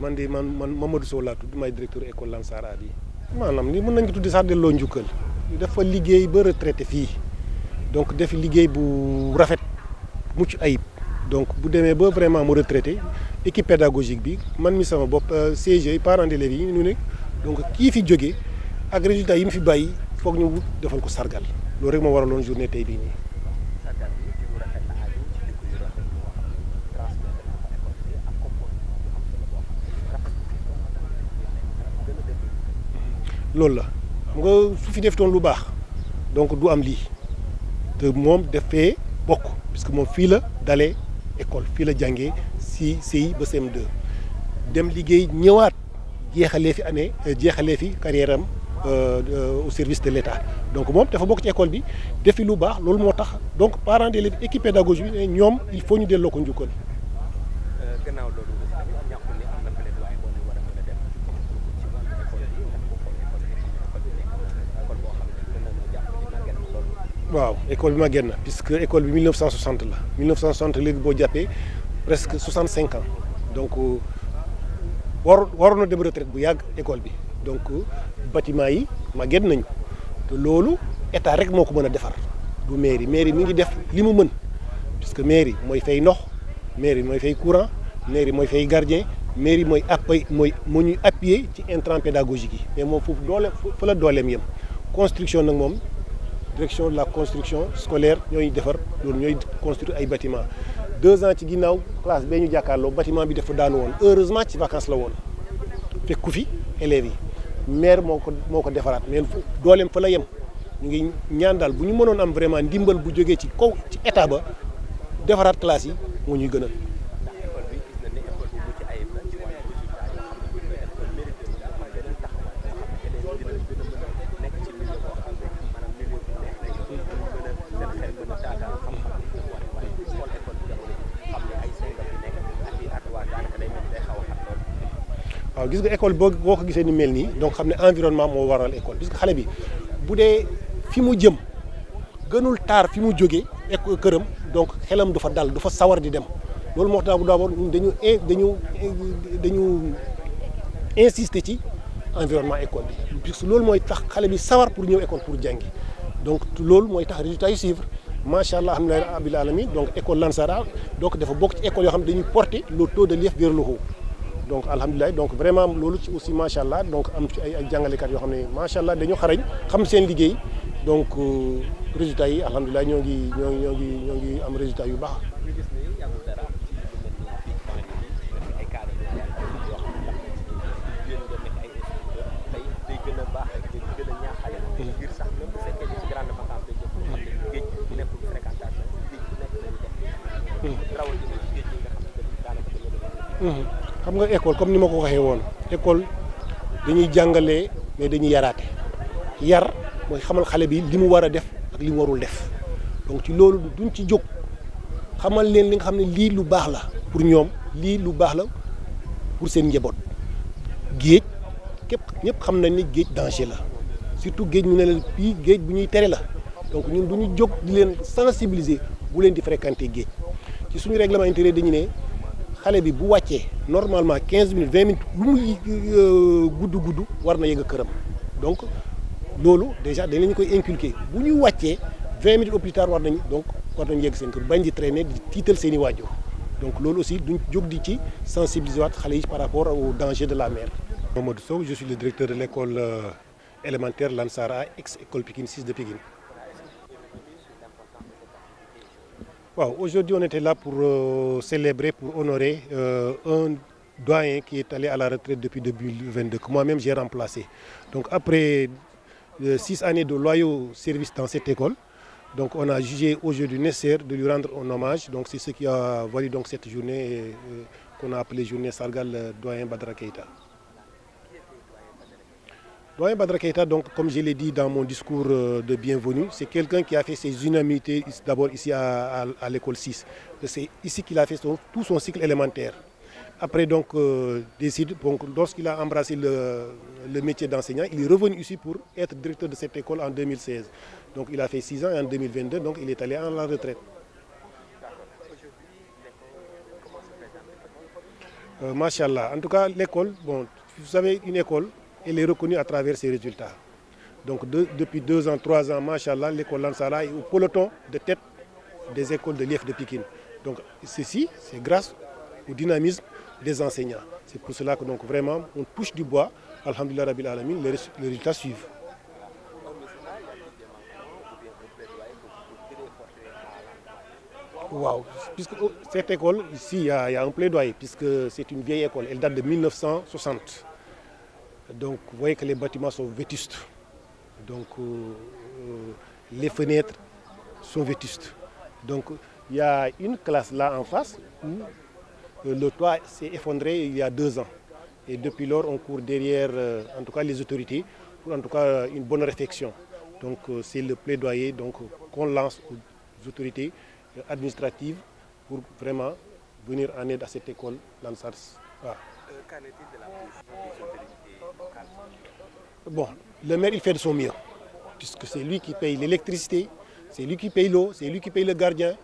man de man Mamadou Sow laa tudd may directeur école Lansara bi maanaam li mën nañ ko tuddi sax delloo njukkal dafa liggéey ba retraité fii donc def liggéey bu rafet mucc ayib donc bu demee ba vraiment mu retraité équipe pédagogique bi man mi sama bopp CG parents d'élèves yi ñu ne donc kii fi jógee ak résultats yi mu fi bàyyi foog ñu defal ko sargal loolu rek moo waraloon journée tey bii nii. loolu la xam nga su fi def toon lu baax donc du am lii te moom dafee bokk puisque moom fii la dalee école fii la jàngee si CI ba CM2 dem liggéey ñëwaat jeexalee fi carrière am au service de l'État donc moom dafa bokk ci école bi defi lu baax loolu moo tax donc parents d'élèves équipe pédagogique bi ñoom il faut ñu delloo ko njukkal. gannaaw loolu ñàkkul ni am na plaidoyer boo war a mën a def ci wàllu école bi ndax bu xoolee école boo xam ne mën nañoo jàpp ni màgget na loolu. waaw école bi màgget na puisque école bi 1960 la 1960 léegi boo jàppee presque 65 ans donc waroon na dem retraite bu yàgg école bi donc bâtiment yi màgget nañu te loolu état rek moo ko mën a defar du mairie mi ngi def li mu mën puisque mairie mooy fay ndox mairie mooy fay courant mairie mooy fay gardien mairie moo ñuy appuyer ci intrant pédagogique yi mais moom foofu doole fa la dooleem yem construction nag moom direction de la construction scolaire ñooy defar loolu ñooy construire ay bâtiment 2 ans ci ginnaaw classe bee ñu jàkkaarloo bâtiment bi dafa daanu woon heureusement ci vacances la woon fekku fi élèves yi maire moo ko defaraat mais dooleem fa la yem ñu ngi ñaan daal bu ñu mënoon am vraiment ndimbal bu jógee ci kaw ci état ba defaraat classe yi moo ñuy gënal. waaw gis nga école boo ko gisee ni mel nii donc xam ne environnement moo waral école puisque xale bi bu dee fi mu jëm gënul taar fi mu jógee këram donc xelam du fa dal du fa sawar di dem loolu moo tax d'abord dañu insister ci environnement école bi puisque loolu mooy tax xale bi sawar pour ñëw école pour jàngi donc loolu mooy tax résultat yu suivre macha allah alhamdulilah rabbil alamin donc école Lansara donc dafa bokk ci école yoo xam ne dañuy porter le taux de l'IEF vers le haut donc alhamdulilah donc vraiment loolu ci aussi macha allah donc am ci ay jàngalekat yoo xam ne macha allah dañoo xarañ xam seen liggéey donc résultats yi alhamdulilah ñoo ngi am résultats yu baax. xam nga école comme ni ma ko waxee woon école dañuy jàngalee mais dañuy yaraate yar mooy xamal xale bi li mu war a def ak li mu warul def donc ci loolu duñ ci jóg xamal leen li nga xam ne lii lu baax la pour ñoom lii lu baax la pour seen njaboot géej ñëpp xam nañ ni géej danger la surtout géej ñu ne la fii géej bu ñuy tere la donc ñun du ñu jóg di leen sensibiliser bu leen di fréquenter géej ci suñu règlement intérieur dañu ne xale bi bu wàccee normalement 15 minutes 20 minutes lu muy gudd war na yegg këram donc loolu déjà dañ leen koy inculquer bu ñu wàccee 20 minutes au plus tard war nañu yegg seen kër bañ di traîner di tiital seen i waajur donc loolu aussi duñ jóg di ci sensibiliser waat xale yi par rapport au danger de la mer. Mamadou Sow, je suis le directeur de l'école élémentaire Lansara ex-école Pikine 6 de Pikine. Wow, aujourd'hui on était là pour célébrer, pour honorer un doyen qui est allé à la retraite depuis 2022, que moi-même j'ai remplacé. Donc après 6 années de loyaux services dans cette école, donc on a jugé aujourd'hui nécessaire de lui rendre un hommage. Donc c'est ce qui a valu donc cette journée qu'on a appelée journée Sargal doyen Badara Keïta. Doyen Badara Keïta, donc, comme je l'ai dit dans mon discours de bienvenue, c'est quelqu'un qui a fait ses unanimités d'abord ici à l'école 6. C'est ici qu'il a fait tout son cycle élémentaire. Après, donc, lorsqu'il a embrassé le métier d'enseignant, il est revenu ici pour être directeur de cette école en 2016. Donc, il a fait 6 ans et en 2022, donc, il est allé à la retraite. Machallah. En tout cas, l'école, bon, vous savez, une école, elle est reconnue à travers ses résultats. Donc depuis 2 ans, 3 ans, Machallah, l'école Lansara est au peloton de tête des écoles de l'IEF de Pikine. Donc ceci, c'est grâce au dynamisme des enseignants. C'est pour cela que donc vraiment, on touche du bois. Alhamdulillah Rabbil Alamin, les résultats suivent. Wow. Puisque cette école, ici, il y a un plaidoyer, puisque c'est une vieille école. Elle date de 1960. Donc, vous voyez que les bâtiments sont vétustes. Donc, les fenêtres sont vétustes. Donc, il y a une classe là en face où le toit s'est effondré il y a 2 ans. Et depuis lors, on court derrière, en tout cas, les autorités pour, en tout cas, une bonne réflexion. Donc, c'est le plaidoyer qu'on lance aux autorités administratives pour vraiment venir en aide à cette école Lansar. Voilà. Qu'en est-il de la prise des autorités locales? Bon, le maire, il fait de son mieux, puisque c'est lui qui paye l'électricité, c'est lui qui paye l'eau, c'est lui qui paye le gardien.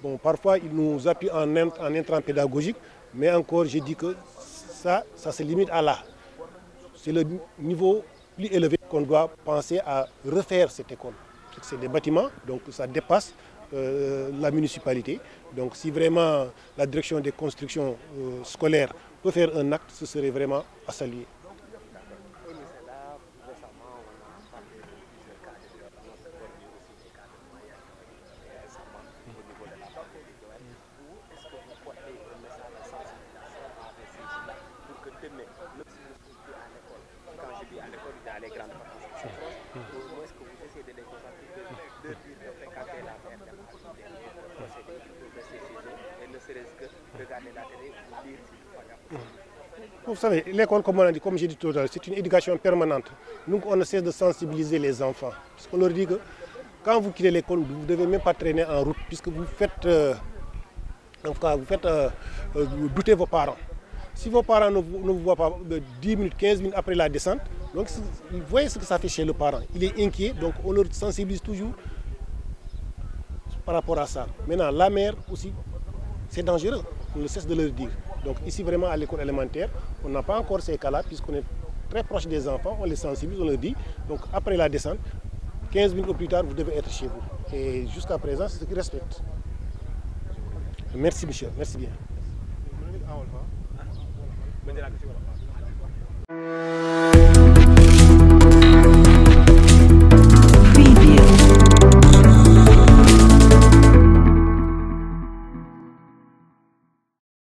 Bon, parfois, il nous appuie en intrant pédagogique, mais encore, je dis que ça se limite à là. C'est le niveau plus élevé qu'on doit penser à refaire cette école. C'est des bâtiments, donc ça dépasse la municipalité. Donc si vraiment la direction des constructions scolaires peut faire un acte, ce serait vraiment à saluer. Vous savez, l'école, comme on a dit, comme j'ai dit tout à l'heure, c'est une éducation permanente. Donc on ne cesse de sensibiliser les enfants. Parce qu'on leur dit que quand vous quittez l'école, vous ne devez même pas traîner en route, puisque vous faites, douter vos parents. Si vos parents ne vous voient pas 10 minutes, 15 minutes après la descente, donc vous voyez ce que ça fait chez le parent. Il est inquiet, donc on leur sensibilise toujours par rapport à ça. Maintenant, la mer aussi, c'est dangereux, on ne cesse de leur dire. Donc ici vraiment à l'école élémentaire, on n'a pas encore ces cas-là, puisqu'on est très proche des enfants, on les sensibilise, on leur dit. Donc après la descente, 15 minutes plus tard, vous devez être chez vous. Et jusqu'à présent, c'est ce qu'ils respectent. Merci monsieur, merci bien.